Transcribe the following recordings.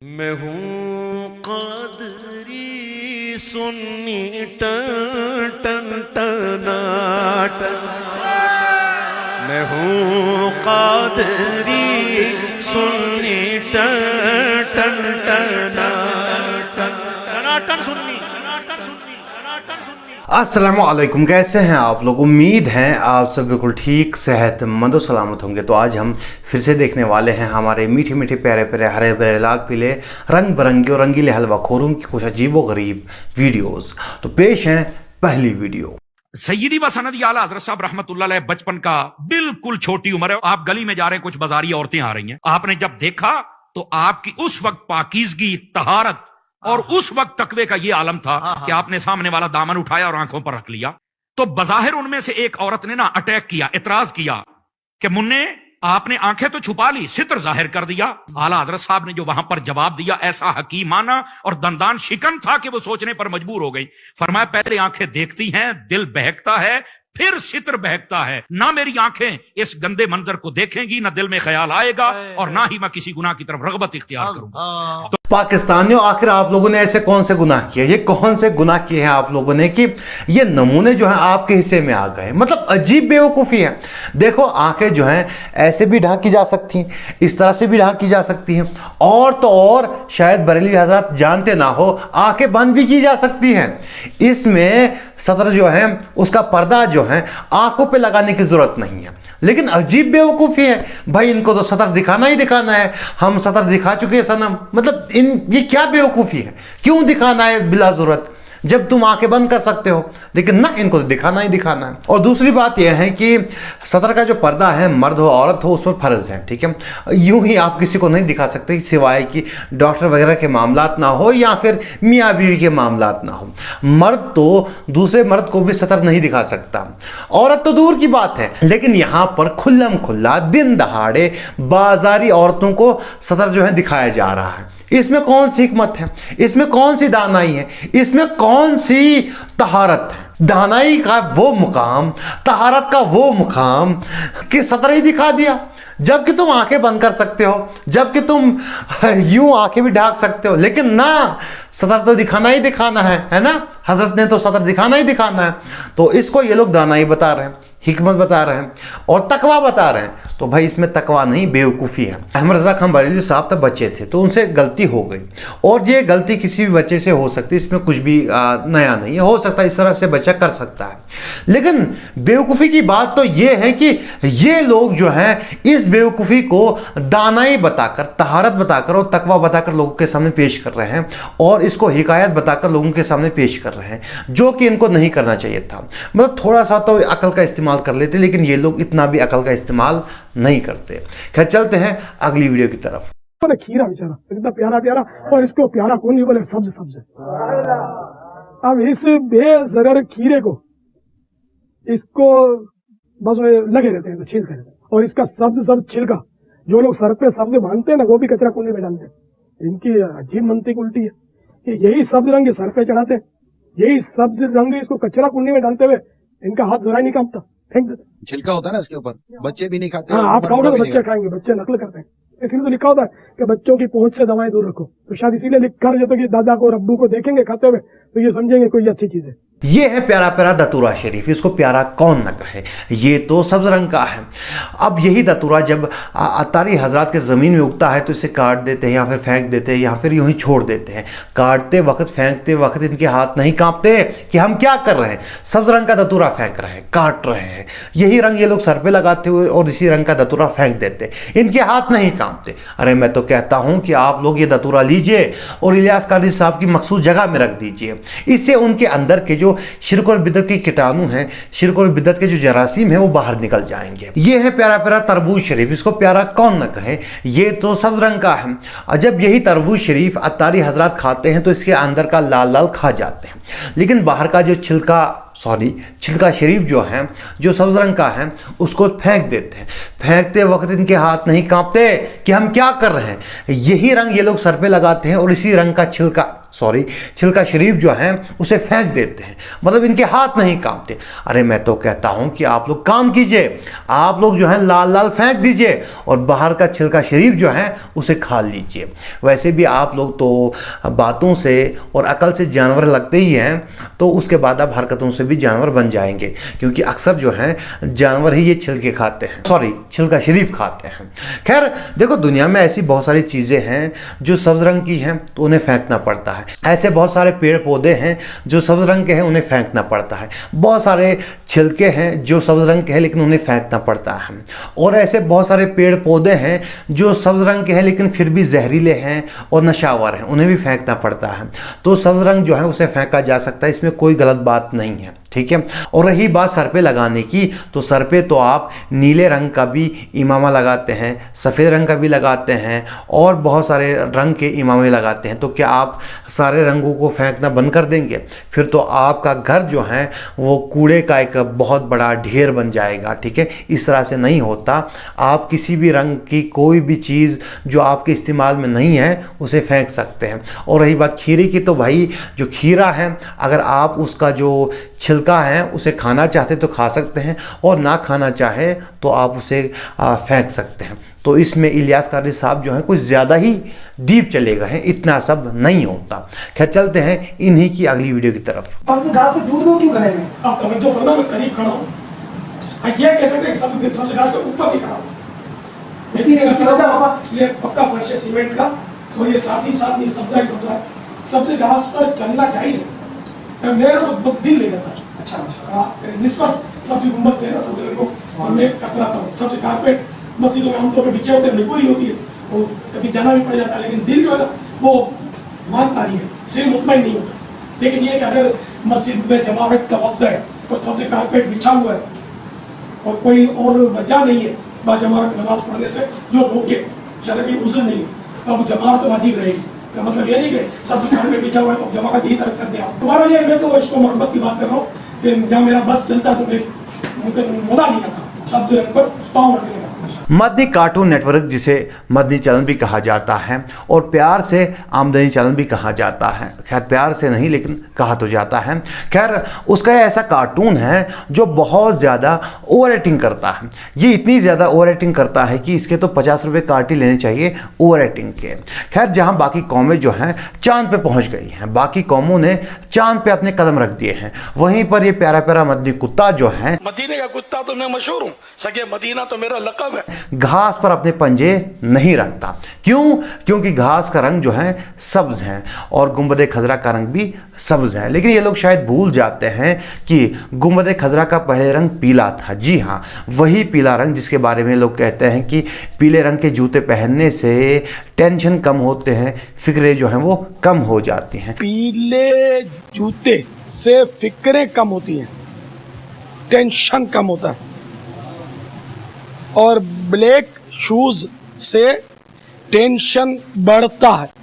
मैं हूँ कादरी सुन्नी टन टन टना टन। मैं हूँ कादरी सुन्नी टन टन टना टन टना टन सुन्नी। अस्सलामु अलैकुम, कैसे हैं आप लोग। उम्मीद है आप सब बिल्कुल ठीक, सेहतमंद और सलामत होंगे। तो आज हम फिर से देखने वाले हैं हमारे मीठे मीठे प्यारे प्यारे हरे भरे लाल पीले रंग बिरंगे और रंगीले हलवा खोरों की कुछ अजीबो गरीब वीडियोस। तो पेश है पहली वीडियो। सैयदी व सनदी आला हज़रत साहब रहमतुल्लाह अलैह बचपन का बिल्कुल छोटी उम्र है। आप गली में जा रहे हैं, कुछ बाजारी औरतें आ रही हैं। आपने जब देखा तो आपकी उस वक्त पाकीज़गी, तहारत और उस वक्त तकवे का ये आलम था कि आपने सामने वाला दामन उठाया और आंखों पर रख लिया। तो बज़ाहिर उनमें से एक औरत ने ना अटैक किया, इतराज किया कि मुन्ने आपने आंखें तो छुपा ली, सित्र जाहिर कर दिया। आला हज़रत साहब ने जो वहां पर जवाब दिया ऐसा हकीमाना और दंदान शिकन था कि वो सोचने पर मजबूर हो गई। फरमाया पहले आंखें देखती हैं, दिल बहकता है, फिर सित्र बहकता है। ना मेरी आंखें इस गंदे मंजर को देखेंगी, ना दिल में ख्याल आएगा और ना ही मैं किसी गुनाह की तरफ रगबत इख्तियार करूंगा। तो पाकिस्तानियों, आखिर आप लोगों ने ऐसे कौन से गुनाह किए, ये कौन से गुनाह किए हैं आप लोगों ने कि ये नमूने जो हैं आपके हिस्से में आ गए। मतलब अजीब बेवकूफ़ी है। देखो, आंखें जो हैं ऐसे भी ढांकी जा सकती हैं, इस तरह से भी ढांकी जा सकती हैं, और तो और शायद बरेलवी हजरात जानते ना हो, आंखें बंद भी की जा सकती हैं। इसमें सतर जो है उसका पर्दा जो है आंखों पे लगाने की जरूरत नहीं है। लेकिन अजीब बेवकूफ़ी है भाई, इनको तो सतर दिखाना ही दिखाना है। हम सतर दिखा चुके हैं सनम। मतलब ये क्या बेवकूफ़ी है, क्यों दिखाना है बिला जरूरत, जब तुम आंखें बंद कर सकते हो। लेकिन ना, इनको तो दिखाना ही दिखाना है। और दूसरी बात यह है कि सतर का जो पर्दा है, मर्द हो औरत हो, उस पर फर्ज है, ठीक है। यूं ही आप किसी को नहीं दिखा सकते सिवाय कि डॉक्टर वगैरह के मामलात ना हो या फिर मियाँ बीवी के मामलात ना हो। मर्द तो दूसरे मर्द को भी सतर नहीं दिखा सकता, औरत तो दूर की बात है। लेकिन यहाँ पर खुल्लम खुल्ला दिन दहाड़े बाजारी औरतों को सतर जो है दिखाया जा रहा है। इसमें कौन सी हिकमत है, इसमें कौन सी दानाई है, इसमें कौन सी तहारत है। दानाई का वो मुकाम, तहारत का वो मुकाम कि सतर ही दिखा दिया, जबकि तुम आंखें बंद कर सकते हो, जबकि तुम यूं आंखें भी ढाक सकते हो। लेकिन ना, सतर तो दिखाना ही दिखाना है ना। हजरत ने तो सतर दिखाना ही दिखाना है। तो इसको ये लोग दानाई बता रहे हैं, हिकमत बता रहे हैं और तकवा बता रहे हैं। तो भाई इसमें तकवा नहीं, बेवकूफ़ी है। अहमद रज़ा खान बरेलवी साहब तब बच्चे थे तो उनसे गलती हो गई, और ये गलती किसी भी बच्चे से हो सकती है, इसमें कुछ भी नया नहीं है। हो सकता है इस तरह से बच्चा कर सकता है। लेकिन बेवकूफ़ी की बात तो ये है कि ये लोग जो हैं इस बेवकूफ़ी को दानाई बताकर, तहारत बताकर और तकवा बताकर लोगों के सामने पेश कर रहे हैं, और इसको हिकायत बताकर लोगों के सामने पेश कर रहे हैं, जो कि इनको नहीं करना चाहिए था। मतलब थोड़ा सा तो अकल का इस्तेमाल कर लेते, लेकिन ये लोग इतना भी अकल का इस्तेमाल नहीं करते। खैर, चलते हैं अगली वीडियो की तरफ। खीरा बेचारा इतना प्यारा प्यारा, और इसको प्यारा कौन नहीं बोले, सब्ज सब्ज। अब इस बेजगर खीरे को, इसको बस लगे रहते हैं तो छीलते रहते हैं, और इसका सब्ज सब्ज छिलका जो लोग सर पे सब्ज बांधते हैं ना, वो भी कचरा कुंडे में डालते हैं। इनकी अजीब मंतिक उल्टी है कि यही सब्ज रंग सर पे चढ़ाते हैं, यही सब्ज रंग इसको कचरा कुंडी में डालते हुए इनका हाथ जरा नहीं कांपता, फेंक देते। छिलका होता है ना इसके ऊपर, बच्चे भी नहीं खाते। हाँ, आप खाओगे तो बच्चे खाएंगे, बच्चे नकल करते हैं। इसलिए तो लिखा होता है कि बच्चों की पहुंच से दवाएं दूर रखो। तो शायद इसीलिए लिखा रहता है कि दादा को और अब्बू को देखेंगे खाते हुए तो ये समझेंगे कोई अच्छी चीज है। ये है प्यारा प्यारा दतूरा शरीफ, इसको प्यारा कौन न कहे। ये तो सब्ज रंग का है। अब यही दतूरा जब अतारी हजरात के ज़मीन में उगता है तो इसे काट देते हैं या फिर फेंक देते हैं या फिर यूं ही छोड़ देते हैं। काटते वक्त, फेंकते वक्त इनके हाथ नहीं कांपते कि हम क्या कर रहे हैं। सब्ज रंग का दतूरा फेंक रहे हैं, काट रहे हैं। यही रंग ये लोग सर पे लगाते हुए और इसी रंग का दतूरा फेंक देते, इनके हाथ नहीं कांपते। अरे मैं तो कहता हूं कि आप लोग ये दतूरा लीजिए और इलियास कादरी साहब की मखसूस जगह में रख दीजिए। इससे उनके अंदर के जो शिरक और बिदअत के कीटाणु हैं, शिरक और बिदअत के जो जरासीम हैं, वो बाहर निकल जाएंगे। ये है प्यारा प्यारा तरबूज शरीफ, इसको प्यारा कौन न कहे। ये तो सब्ज रंग का है। और जब यही तरबूज शरीफ अतारी हजरात खाते हैं तो इसके अंदर का लाल लाल खा जाते हैं, लेकिन बाहर का जो छिलका शरीफ जो है, जो सब्ज रंग का है, उसको फेंक देते हैं। फेंकते वक्त इनके हाथ नहीं कांपते कि हम क्या कर रहे हैं। यही रंग ये लोग सर पे लगाते हैं और इसी रंग का छिलका सॉरी छिलका शरीफ जो है उसे फेंक देते हैं, मतलब इनके हाथ नहीं कामते। अरे मैं तो कहता हूं कि आप लोग काम कीजिए, आप लोग जो है लाल लाल फेंक दीजिए और बाहर का छिलका शरीफ जो है उसे खा लीजिए। वैसे भी आप लोग तो बातों से और अकल से जानवर लगते ही हैं, तो उसके बाद आप हरकतों से भी जानवर बन जाएंगे, क्योंकि अक्सर जो है जानवर ही ये छिलके खाते हैं, सॉरी छिलका शरीफ खाते हैं। खैर देखो, दुनिया में ऐसी बहुत सारी चीज़ें हैं जो सब्ज रंग की हैं तो उन्हें फेंकना पड़ता है, ऐसे बहुत सारे पेड़ पौधे हैं जो सब्ज रंग के हैं उन्हें फेंकना पड़ता है, बहुत सारे छिलके हैं जो सब्ज रंग के हैं लेकिन उन्हें फेंकना पड़ता है, और ऐसे बहुत सारे पेड़ पौधे हैं जो सब्ज रंग के हैं लेकिन फिर भी जहरीले हैं और नशावर हैं, उन्हें भी फेंकना पड़ता है। तो सब्ज रंग जो है उसे फेंका जा सकता है, इसमें कोई गलत बात नहीं है, ठीक है। और रही बात सर पे लगाने की, तो सर पे तो आप नीले रंग का भी इमामा लगाते हैं, सफ़ेद रंग का भी लगाते हैं और बहुत सारे रंग के इमामे लगाते हैं। तो क्या आप सारे रंगों को फेंकना बंद कर देंगे? फिर तो आपका घर जो है वो कूड़े का एक बहुत बड़ा ढेर बन जाएगा, ठीक है। इस तरह से नहीं होता। आप किसी भी रंग की कोई भी चीज़ जो आपके इस्तेमाल में नहीं है उसे फेंक सकते हैं। और रही बात खीरे की, तो भाई जो खीरा है अगर आप उसका जो छिलका है उसे खाना चाहते तो खा सकते हैं और ना खाना चाहे तो आप उसे फेंक सकते हैं। तो इसमें इलियास कारी साहब जो है कुछ ज़्यादा ही डीप चले गए हैं, इतना सब नहीं होता। खैर चलते हैं इन्हीं की अगली वीडियो की तरफ। सबसे घास से दूर दूर क्यों खड़े हैं? आप तवज्जो फरमा, मैं करीब खड़ा हूँ। ये कह सकते हैं सबसे घास के ऊपर भी खड़ा हूँ, इसलिए ये पक्का फर्श है सीमेंट का, और ये साथ ही साथ ये सब्जा सबसे घास पर चलना जायज है। मेरा तो दिल ले जाता है, अच्छा निस्बत सब्जी गुम्बद से ना सब्जी को हमने कतराता हूँ। सबसे कारपेट मस्जिदों में आमतौर पर बिछे होते हैं, मजबूरी होती है, वो कभी जाना भी पड़ जाता है, लेकिन दिल जो है ना वो मानता नहीं है, दिल मुतमईन नहीं होता। लेकिन ये कि अगर मस्जिद में जमात का वक्त है और सबसे कारपेट बिछा हुआ है और कोई और वजह नहीं है बाजमात नमाज पढ़ने से जो रोके, शरई उज़्र नहीं है, अब जमात तो वाजिब रहेगी। तो मतलब ये नहीं कि सब कारपेट बिछा हुआ है तो जमात यही तरफ कर दिया। तुम्हारा लिए मैं तो इसको मोहब्बत की बात कर रहा हूँ कि जब मेरा बस चलता तो मुझे मजा नहीं आता सब जगह पर पाँव रखने लगा। मदनी कार्टून नेटवर्क, जिसे मदनी चैनल भी कहा जाता है और प्यार से आमदनी चैनल भी कहा जाता है, खैर प्यार से नहीं लेकिन कहा तो जाता है। खैर उसका ऐसा कार्टून है जो बहुत ज़्यादा ओवर एक्टिंग करता है। ये इतनी ज़्यादा ओवर एक्टिंग करता है कि इसके तो 50 रुपये काट ही लेने चाहिए ओवर एक्टिंग के। खैर जहाँ बाकी कौमें जो हैं चाँद पे पहुँच गई हैं, बाकी कौमों ने चाँद पे अपने कदम रख दिए हैं, वहीं पर ये प्यारा प्यारा मदनी कुत्ता जो है, मदीने का कुत्ता तो मैं मशहूर हूँ, सगे मदीना तो मेरा लक़ब है, घास पर अपने पंजे नहीं रखता। क्यों? क्योंकि घास का रंग जो है सब्ज है और गुंबद खजरा का रंग भी सब्ज है। लेकिन ये लोग शायद भूल जाते हैं कि गुंबद खजरा का पहले रंग पीला था। जी हाँ, वही पीला रंग जिसके बारे में लोग कहते हैं कि पीले रंग के जूते पहनने से टेंशन कम होते हैं, फिक्रें जो हैं वो कम हो जाती हैं। पीले जूते से फिक्रें कम होती हैं, टेंशन कम होता है, और ब्लैक शूज से टेंशन बढ़ता है।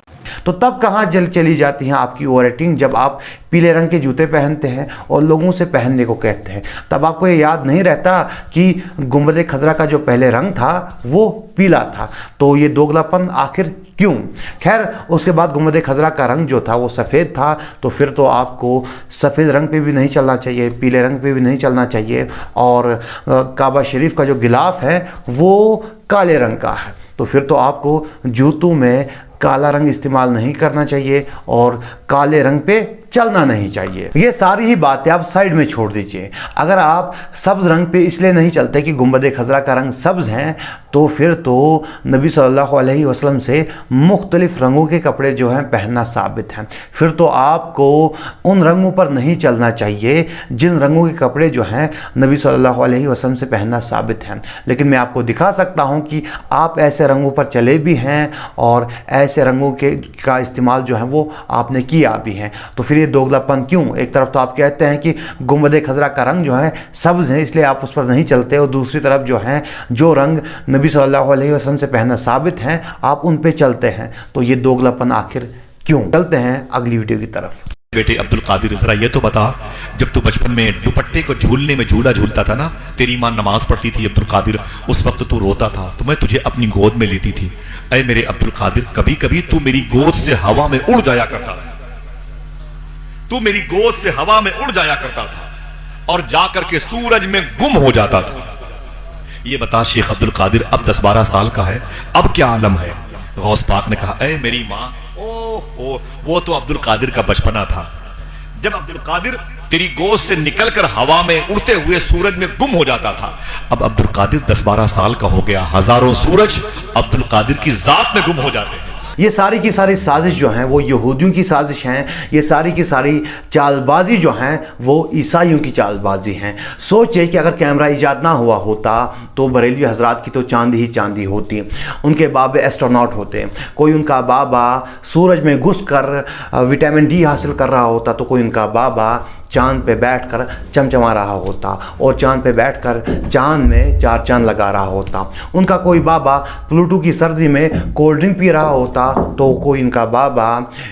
तो तब कहाँ जल चली जाती है आपकी ओवर एक्टिंग, जब आप पीले रंग के जूते पहनते हैं और लोगों से पहनने को कहते हैं। तब आपको ये याद नहीं रहता कि गुंबद खजरा का जो पहले रंग था वो पीला था। तो ये दोगलापन आखिर क्यों? खैर उसके बाद गुंबद खजरा का रंग जो था वो सफ़ेद था, तो फिर तो आपको सफ़ेद रंग पे भी नहीं चलना चाहिए, पीले रंग पे भी नहीं चलना चाहिए, और काबा शरीफ का जो गिलाफ है वो काले रंग का है, तो फिर तो आपको जूतों में काला रंग इस्तेमाल नहीं करना चाहिए और काले रंग पे चलना नहीं चाहिए। ये सारी ही बातें आप साइड में छोड़ दीजिए। अगर आप सब्ज़ रंग पे इसलिए नहीं चलते कि गुंबद खजरा का रंग सब्ज़ हैं, तो फिर तो नबी सल्लल्लाहु अलैहि वसल्लम से मुख्तलिफ रंगों के कपड़े जो हैं पहनना साबित हैं। फिर तो आपको उन रंगों पर नहीं चलना चाहिए जिन रंगों के कपड़े जो हैं नबी सल्लल्लाहु अलैहि वसल्लम से पहनना साबित हैं। लेकिन मैं आपको दिखा सकता हूँ कि आप ऐसे रंगों पर चले भी हैं और ऐसे रंगों का इस्तेमाल जो है वो आपने किया भी है। तो फिर ये दोगलापन क्यों? एक तरफ तो आप कहते हैं कि गुंबद खजरा का रंग जो है सब्ज़ है इसलिए आप उस पर नहीं चलते, और दूसरी तरफ जो है जो रंग नबी सल्लल्लाहु अलैहि वसल्लम से पहनना साबित हैं आप उन पे चलते हैं। तो ये दोगलापन आखिर क्यों? चलते हैं अगली वीडियो की तरफ। बेटे अब्दुल कादिर, जरा ये तो बता, जब तू बचपन में दुपट्टे को झूलने में झूला झूलता था ना, तेरी मां नमाज पढ़ती थी अब्दुल कादिर, उस वक्त तू रोता था तो मैं तुझे अपनी गोद में लेती थी। अरे मेरे अब्दुल कादिर, कभी कभी तू मेरी गोद से हवा में उड़ जाया करता, तू मेरी गोद से हवा में उड़ जाया करता था और जाकर के सूरज में गुम हो जाता था। ये बता शेख अब्दुल कादिर अब 10-12 साल का है, अब क्या आलम है? गौस पाक ने कहा, ऐ मेरी माँ, ओ वो तो अब्दुल कादिर का बचपना था, जब अब्दुल कादिर तेरी गोद से निकलकर हवा में उड़ते हुए सूरज में गुम हो जाता था। अब अब्दुल कादिर 10-12 साल का हो गया, हजारों सूरज अब्दुल कादिर की जात में गुम हो जाते हैं। ये सारी की सारी साजिश जो हैं वो यहूदियों की साजिश हैं। ये सारी की सारी चालबाजी जो हैं वो ईसाइयों की चालबाजी हैं। सोचिए कि अगर कैमरा इजाद ना हुआ होता तो बरेलवी हजरात की तो चांदी ही चांदी होती। उनके बाबे एस्ट्रोनॉट होते, कोई उनका बाबा सूरज में घुसकर विटामिन डी हासिल कर रहा होता, तो कोई उनका बाबा चांद पे बैठकर चमचमा रहा होता और चांद पे बैठकर चांद में 4 चांद लगा रहा होता। उनका कोई बाबा प्लूटो की सर्दी में कोल्ड ड्रिंक पी रहा होता, तो कोई इनका बाबा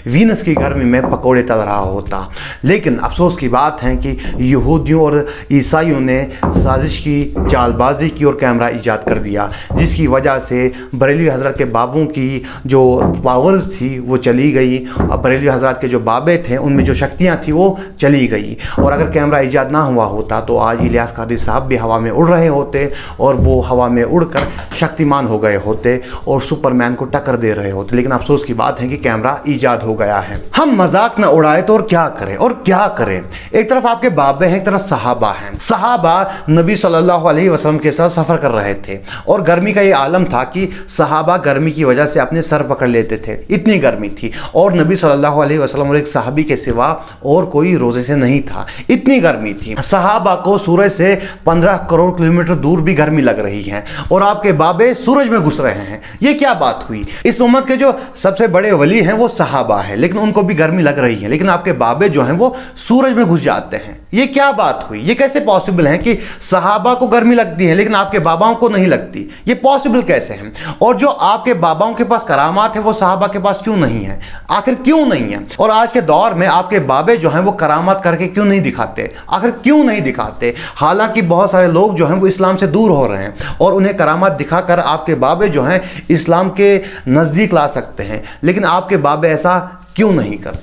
वीनस की गर्मी में पकोड़े तल रहा होता। लेकिन अफसोस की बात है कि यहूदियों और ईसाइयों ने साजिश की, चालबाजी की और कैमरा ईजाद कर दिया, जिसकी वजह से बरेलवी हजरत के बाबों की जो पावर्स थी वो चली गई। बरेलवी हजरत के जो बाबे थे उनमें जो शक्तियाँ थी वो चली गई। और अगर कैमरा इजाद ना हुआ होता तो आज इलियास कादरी साहब भी हवा में उड़ रहे होते और वो हवा में उड़कर शक्तिमान हो गए होते और सुपरमैन को टक्कर दे रहे होते। लेकिन अफसोस की बात है कि कैमरा इजाद हो गया है। हम मजाक न उड़ाए तो और क्या करें, और क्या करें। एक तरफ आपके बाबे हैं, एक तरफ सहाबा हैं। सहाबा नबी सल्लल्लाहु अलैहि वसल्लम के साथ सफर कर रहे थे और गर्मी का ये आलम था कि सहाबा गर्मी की वजह से अपने सर पकड़ लेते थे, इतनी गर्मी थी। और नबी सल्लल्लाहु अलैहि वसल्लम और एक सहाबी के सिवा और कोई रोजे से नहीं था, इतनी गर्मी थी। सहाबा को सूरज से 15 करोड़ किलोमीटर दूर भी गर्मी लग रही है और आपके बाबे सूरज में घुस रहे हैं। ये क्या बात हुई? इस उम्मत के जो सबसे बड़े वली हैं वो सहाबा है, लेकिन उनको भी गर्मी लग रही है, लेकिन आपके बाबे जो हैं वो सूरज में घुस जाते हैं। ये क्या बात हुई? ये कैसे पॉसिबल है कि सहाबा को गर्मी लगती है लेकिन आपके बाबाओं को नहीं लगती? ये पॉसिबल कैसे है? और जो आपके बाबाओं के पास करामात है वो सहाबा के पास क्यों नहीं है? आखिर क्यों नहीं है? और आज के दौर में आपके बाबे जो हैं वो करामात करके क्यों नहीं दिखाते? आखिर क्यों नहीं दिखाते? हालांकि बहुत सारे लोग जो हैं वो इस्लाम से दूर हो रहे हैं और उन्हें करामात दिखाकर आपके बाबे जो हैं इस्लाम के नज़दीक ला सकते हैं, लेकिन आपके बाबे ऐसा क्यों नहीं करते?